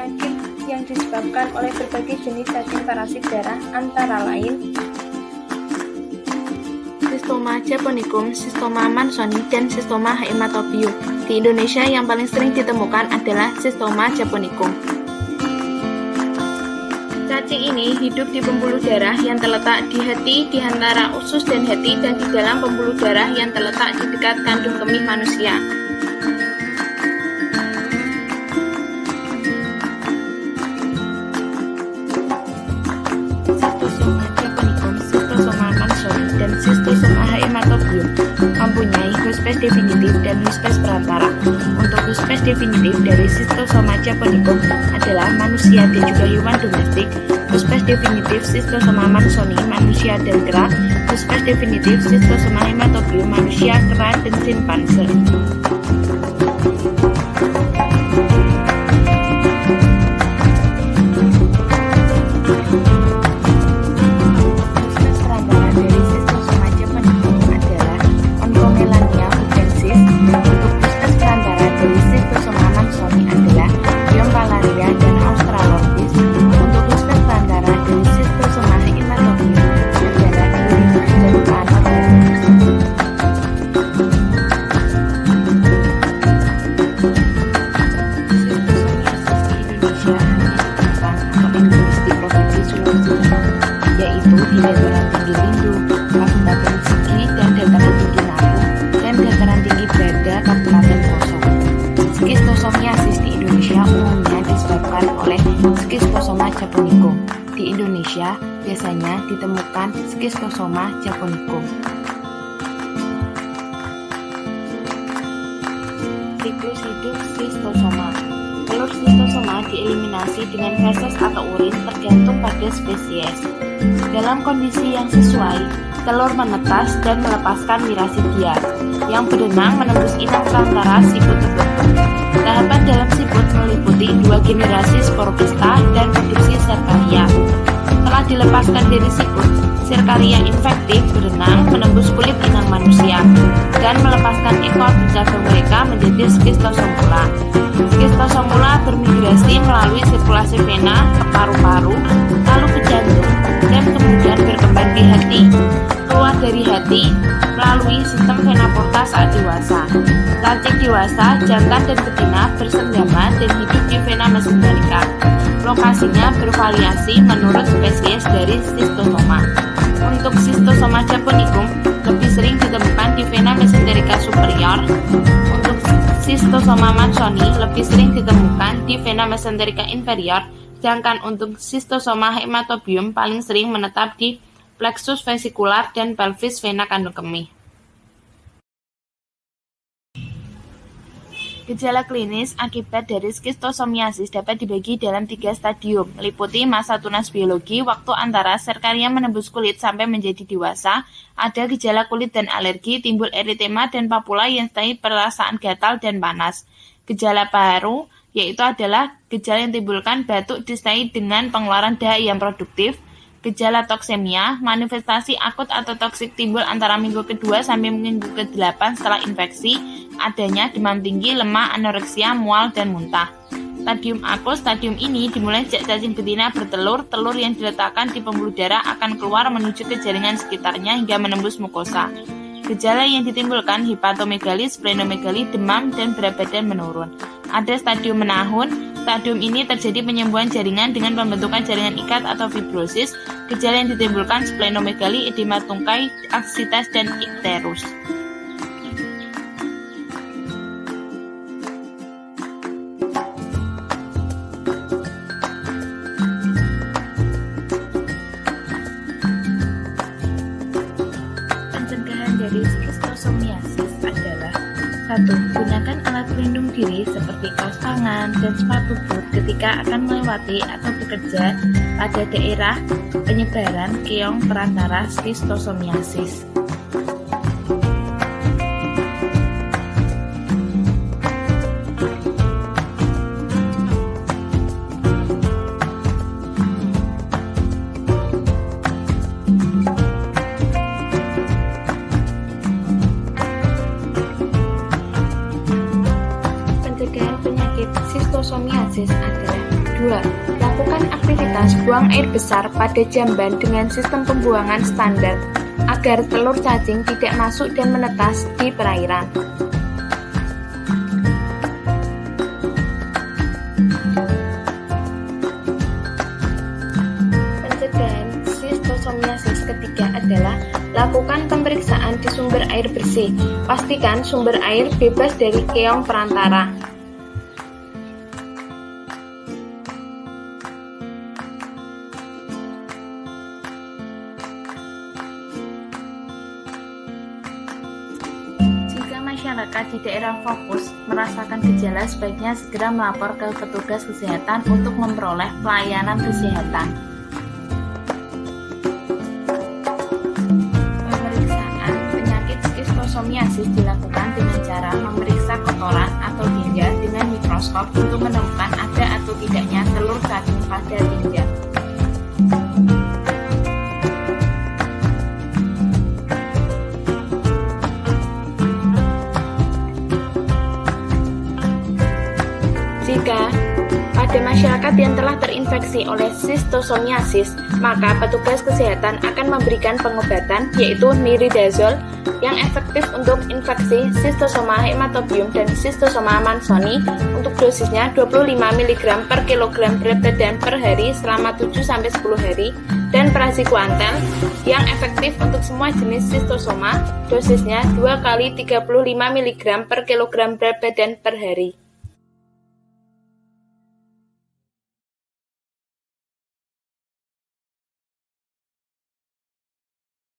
penyakit yang disebabkan oleh berbagai jenis cacing parasit darah antara lain Schistoma japonicum, Schistoma mannsoni, dan Schistoma haematobium. Di Indonesia yang paling sering ditemukan adalah Schistoma japonicum. Cacing ini hidup di pembuluh darah yang terletak di hati, di antara usus dan hati, dan di dalam pembuluh darah yang terletak di dekat kandung kemih manusia. Schistosoma japonicum, Schistosoma mannsoni, dan Schistosoma haematobium mempunyai hospes definitif dan hospes perantara. Untuk hospes definitif dari Schistosoma japonicum adalah manusia dan juga hewan domestik. Hospes definitif Schistosoma mannsoni, manusia dan kera. Hospes definitif Schistosoma haematobium, manusia, kera, dan simpanse. Yaitu di dataran tinggi Lindu, Kabupaten Sigi, dan dataran tinggi Lampung, dan dataran tinggi Brada, Kabupaten Poso. Schistosomiasis di Indonesia umumnya disebabkan oleh Schistosoma japonicum. Di Indonesia biasanya ditemukan Schistosoma japonicum. Siklus hidup Schistosoma. Telur schistosoma dieliminasi dengan feses atau urin tergantung pada spesies. Dalam kondisi yang sesuai, telur menetas dan melepaskan mirasidia yang berenang menembus inang perantara siput terbentuk. Tahapan dalam siput meliputi 2 generasi sporoplista dan produksi serkaria. Setelah dilepaskan dari siput, serkaria infektif berenang menembus kulit inang manusia dan melepaskan ekor di cabang mereka menjadi schistosomula. Schistosomula bermigrasi melalui sirkulasi vena ke paru-paru, lalu ke jantung, dan kemudian berkembang di hati. Keluar dari hati melalui sistem vena porta saat dewasa. Cacing dewasa, jantan dan betina bersenggama dan hidup di vena mesenterica. Lokasinya bervariasi menurut spesies dari Schistosoma. Untuk Schistosoma japonicum lebih sering ditemukan di vena mesenterica superior. Untuk Schistosoma mannsoni lebih sering ditemukan di vena mesenterica inferior, sedangkan untuk Schistosoma haematobium paling sering menetap di plexus vesikular dan pelvis vena kandung kemih. Gejala klinis akibat dari schistosomiasis dapat dibagi dalam 3 stadium, meliputi masa tunas biologi, waktu antara serkaria menembus kulit sampai menjadi dewasa, ada gejala kulit dan alergi, timbul eritema dan papula yang disertai perasaan gatal dan panas. Gejala paru yaitu adalah gejala yang timbulkan batuk disertai dengan pengeluaran dahak yang produktif. Gejala toksemia, manifestasi akut atau toksik timbul antara minggu ke-2 sampai minggu ke-8 setelah infeksi, adanya demam tinggi, lemah, anoreksia, mual, dan muntah. Stadium akut, stadium ini dimulai sejak cacing betina bertelur, telur yang diletakkan di pembuluh darah akan keluar menuju ke jaringan sekitarnya hingga menembus mukosa. Gejala yang ditimbulkan hepatomegali, splenomegali, demam, dan berat badan menurun. Ada stadium menahun. Stadium ini terjadi penyembuhan jaringan dengan pembentukan jaringan ikat atau fibrosis. Gejala yang ditimbulkan splenomegali, edema tungkai, aksitas, dan ikterus. Pencegahan dari schistosomiasis adalah 1. Gunakan alat pelindung diri seperti kaos tangan dan sepatu boot ketika akan melewati atau bekerja pada daerah penyebaran keong perantara schistosomiasis. Pencegahan penyakit schistosomiasis adalah 2. Lakukan aktivitas buang air besar pada jamban dengan sistem pembuangan standar agar telur cacing tidak masuk dan menetas di perairan. Pencegahan sistosomiasis ketiga adalah lakukan pemeriksaan di sumber air bersih. Pastikan sumber air bebas dari keong perantara. Masyarakat di daerah fokus merasakan gejala, sebaiknya segera melapor ke petugas kesehatan untuk memperoleh pelayanan kesehatan. Pemeriksaan penyakit sistosomiasis dilakukan dengan cara memeriksa kotoran atau tinja dengan mikroskop untuk menemukan ada atau tidaknya telur cacing pada tinja. Jika pada masyarakat yang telah terinfeksi oleh sistosomiasis, maka petugas kesehatan akan memberikan pengobatan yaitu niridazol yang efektif untuk infeksi Schistosoma hematobium dan Schistosoma mansoni untuk dosisnya 25 mg per kilogram berat badan per hari selama 7-10 hari, dan praziquantel yang efektif untuk semua jenis Schistosoma, dosisnya 2 kali 35 mg per kilogram berat badan per hari.